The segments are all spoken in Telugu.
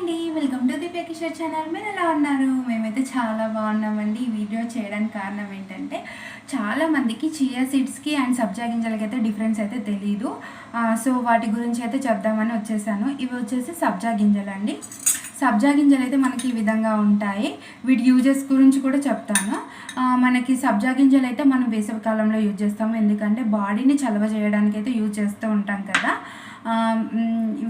అండి, welcome to Divya Kishore channel. మీరు ఎలా ఉన్నారు? మేమైతే చాలా బాగున్నామండి. ఈ వీడియో చేయడానికి కారణం ఏంటంటే చాలామందికి చియా సీడ్స్కి అండ్ సబ్జా గింజలకి అయితే డిఫరెన్స్ అయితే తెలీదు. సో వాటి గురించి అయితే చెప్దామని వచ్చేసాను. ఇవి వచ్చేసి సబ్జా గింజలు అండి. సబ్జా గింజలు అయితే మనకి ఈ విధంగా ఉంటాయి. వీటి యూజెస్ గురించి కూడా చెప్తాను. మనకి సబ్జా గింజలు అయితే మనం వేసవికాలంలో యూజ్ చేస్తాము, ఎందుకంటే బాడీని చలవ చేయడానికి అయితే యూజ్ చేస్తూ ఉంటాం కదా.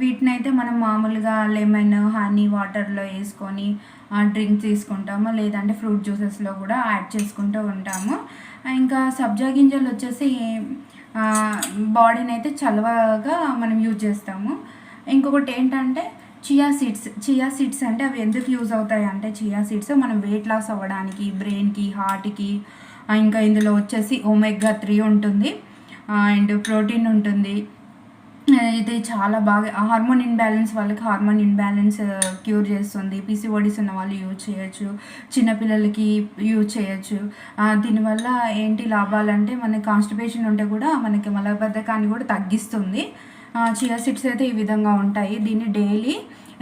వీటినైతే మనం మామూలుగా లెమన్ హనీ వాటర్లో వేసుకొని డ్రింక్ తీసుకుంటాము, లేదంటే ఫ్రూట్ జ్యూసెస్లో కూడా యాడ్ చేసుకుంటూ ఉంటాము. ఇంకా సబ్జా గింజలు వచ్చేసి బాడీని అయితే చలవగా మనం యూజ్ చేస్తాము. ఇంకొకటి ఏంటంటే చియా సీడ్స్ అంటే అవి ఎందుకు యూజ్ అవుతాయి అంటే, చియా సీడ్స్ మనం వెయిట్ లాస్ అవ్వడానికి, బ్రెయిన్కి, హార్ట్కి, ఇంకా ఇందులో వచ్చేసి ఒమేగా 3 ఉంటుంది అండ్ ప్రోటీన్ ఉంటుంది. ఇది చాలా బాగా హార్మోన్ ఇన్బ్యాలెన్స్ వాళ్ళకి హార్మోన్ ఇన్బ్యాలెన్స్ క్యూర్ చేస్తుంది. పీసీఓడిస్ ఉన్న వాళ్ళు యూజ్ చేయొచ్చు, చిన్నపిల్లలకి యూజ్ చేయొచ్చు. దీనివల్ల ఏంటి లాభాలంటే, మనకి కాన్స్టిపేషన్ ఉంటే కూడా మనకి మలబద్ధకాన్ని కూడా తగ్గిస్తుంది. చియా సీడ్స్ అయితే ఈ విధంగా ఉంటాయి. దీన్ని డైలీ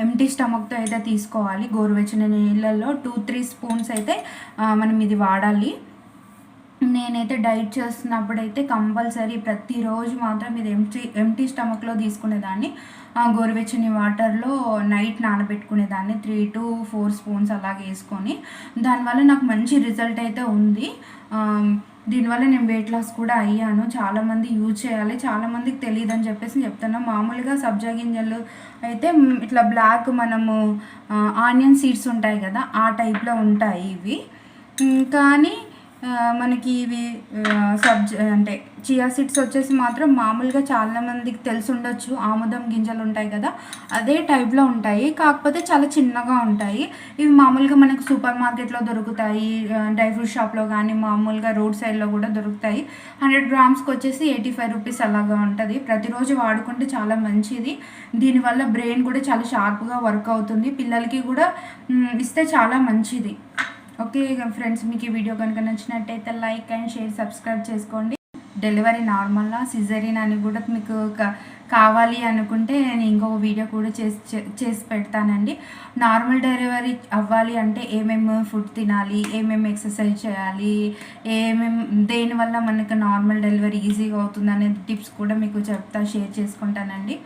ఎంటీ స్టమక్తో అయితే తీసుకోవాలి. గోరువెచ్చని నీళ్ళల్లో 2-3 స్పూన్స్ అయితే మనం ఇది వాడాలి. నేనైతే డైట్ చేస్తున్నప్పుడైతే కంపల్సరీ ప్రతిరోజు మాత్రం ఇది ఎంటీ స్టమక్లో తీసుకునేదాన్ని. గోరువెచ్చని వాటర్లో నైట్ నానబెట్టుకునేదాన్ని 3-4 స్పూన్స్ అలాగే వేసుకొని. దానివల్ల నాకు మంచి రిజల్ట్ అయితే ఉంది. దీనివల్ల నేను వెయిట్ లాస్ కూడా అయ్యాను. చాలామంది యూజ్ చేయాలి, చాలామందికి తెలియదు అని చెప్పేసి చెప్తున్నాను. మామూలుగా సబ్జా గింజలు అయితే ఇట్లా బ్లాక్ మనము ఆనియన్ సీడ్స్ ఉంటాయి కదా, ఆ టైప్లో ఉంటాయి ఇవి. కానీ మనకి ఇవి అంటే చియా సీడ్స్ వచ్చేసి మాత్రం మామూలుగా చాలామందికి తెలిసి ఉండొచ్చు, ఆముదం గింజలు ఉంటాయి కదా, అదే టైప్లో ఉంటాయి, కాకపోతే చాలా చిన్నగా ఉంటాయి. ఇవి మామూలుగా మనకు సూపర్ మార్కెట్లో దొరుకుతాయి, డ్రై ఫ్రూట్ షాప్లో కానీ మామూలుగా రోడ్ సైడ్లో కూడా దొరుకుతాయి. 100 గ్రామ్స్కి వచ్చేసి 85 రూపీస్ అలాగా ఉంటుంది. ప్రతిరోజు వాడుకుంటే చాలా మంచిది. దీనివల్ల బ్రెయిన్ కూడా చాలా షార్ప్గా వర్క్ అవుతుంది. పిల్లలకి కూడా ఇస్తే చాలా మంచిది. ఓకే ఫ్రెండ్స్, మీకు ఈ వీడియో కనుక నచ్చినట్టయితే లైక్ అండ్ షేర్, సబ్స్క్రైబ్ చేసుకోండి. డెలివరీ నార్మల్లా సిజరీన్ అని కూడా మీకు కావాలి అనుకుంటే నేను ఇంకొక వీడియో కూడా చేసి పెడతానండి. నార్మల్ డెలివరీ అవ్వాలి అంటే ఏమేమి ఫుడ్ తినాలి, ఏమేమి ఎక్సర్సైజ్ చేయాలి, దేనివల్ల మనకు నార్మల్ డెలివరీ ఈజీగా అవుతుంది అనేది టిప్స్ కూడా మీకు షేర్ చేసుకుంటానండి.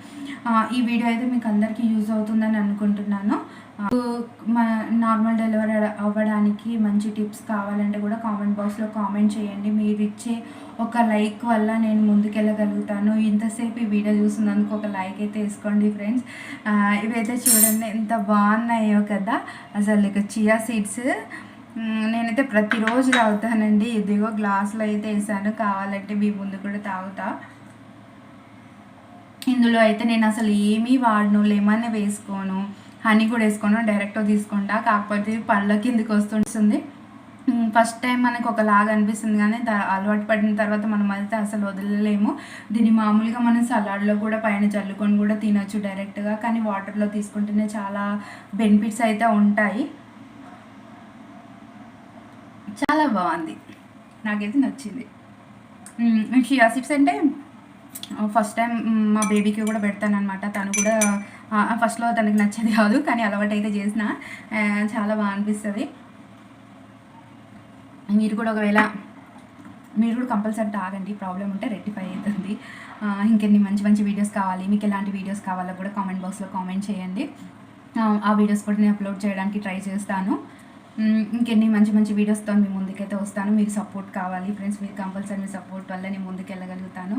ఈ వీడియో అయితే మీకు అందరికీ యూజ్ అవుతుందని అనుకుంటున్నాను. నార్మల్ డెలివరీ అవ్వడానికి మంచి టిప్స్ కావాలంటే కూడా కామెంట్ బాక్స్లో కామెంట్ చేయండి. మీరు ఇచ్చే ఒక లైక్ వల్ల నేను ముందుకెళ్ళగలుగుతాను. ఇంతసేపు ఈ వీడియో చూస్తున్నందుకు ఒక లైక్ అయితే వేసుకోండి ఫ్రెండ్స్. ఇవైతే చూడండి ఎంత బాగున్నాయో కదా, అసలు ఇక చియా సీడ్స్ నేనైతే ప్రతిరోజు తాగుతానండి. ఇదిగో గ్లాస్లో అయితే వేసాను, కావాలంటే మీ ముందు కూడా తాగుతా. ఇందులో అయితే నేను అసలు ఏమీ వాడను, లెమన్ వేసుకోను, హనీ కూడా వేసుకోను, డైరెక్ట్గా తీసుకుంటా. కాకపోతే పళ్ళ కిందకి వస్తుంది. ఫస్ట్ టైం మనకు ఒకలాగా అనిపిస్తుంది, కానీ అలవాటు పడిన తర్వాత మనం అయితే అసలు వదలలేము. దీన్ని మామూలుగా మనం సలాడ్లో కూడా పైన చల్లుకొని కూడా తినొచ్చు డైరెక్ట్గా, కానీ వాటర్లో తీసుకుంటేనే చాలా బెనిఫిట్స్ అయితే ఉంటాయి. చాలా బాగుంది, నాకైతే నచ్చింది. చియా సీడ్స్ అంటే ఫస్ట్ టైం మా బేబీకి కూడా పెడతాను అనమాట. తను కూడా ఫస్ట్లో తనకి నచ్చేది కాదు, కానీ అలవాటు అయితే చేసిన చాలా బాగా అనిపిస్తుంది. మీరు కూడా ఒకవేళ మీరు కూడా కంపల్సరీ తాగండి, ప్రాబ్లం ఉంటే రెక్టిఫై అవుతుంది. ఇంకెన్ని మంచి మంచి వీడియోస్ కావాలి, మీకు ఎలాంటి వీడియోస్ కావాలో కూడా కామెంట్ బాక్స్లో కామెంట్ చేయండి. ఆ వీడియోస్ కూడా నేను అప్లోడ్ చేయడానికి ట్రై చేస్తాను. ఇంకెన్ని మంచి మంచి వీడియోస్తో మీ ముందుకైతే వస్తాను. మీకు సపోర్ట్ కావాలి ఫ్రెండ్స్, మీరు కంపల్సరీ మీ సపోర్ట్ వల్ల నేను ముందుకు వెళ్ళగలుగుతాను.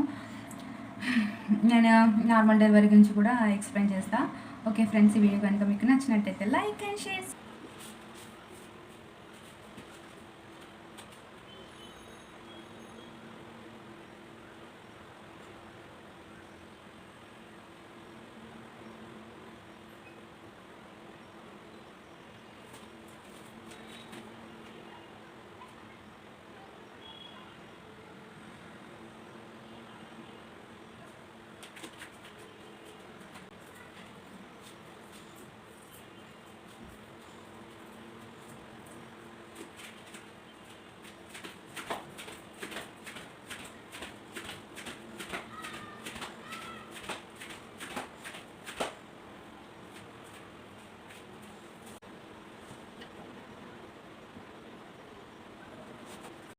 నేను నార్మల్ డెలివరీ గురించి కూడా ఎక్స్ప్లెయిన్ చేస్తాను. ఓకే ఫ్రెండ్స్, ఈ వీడియో కనుక మీకు నచ్చినట్టయితే లైక్ అండ్ షేర్.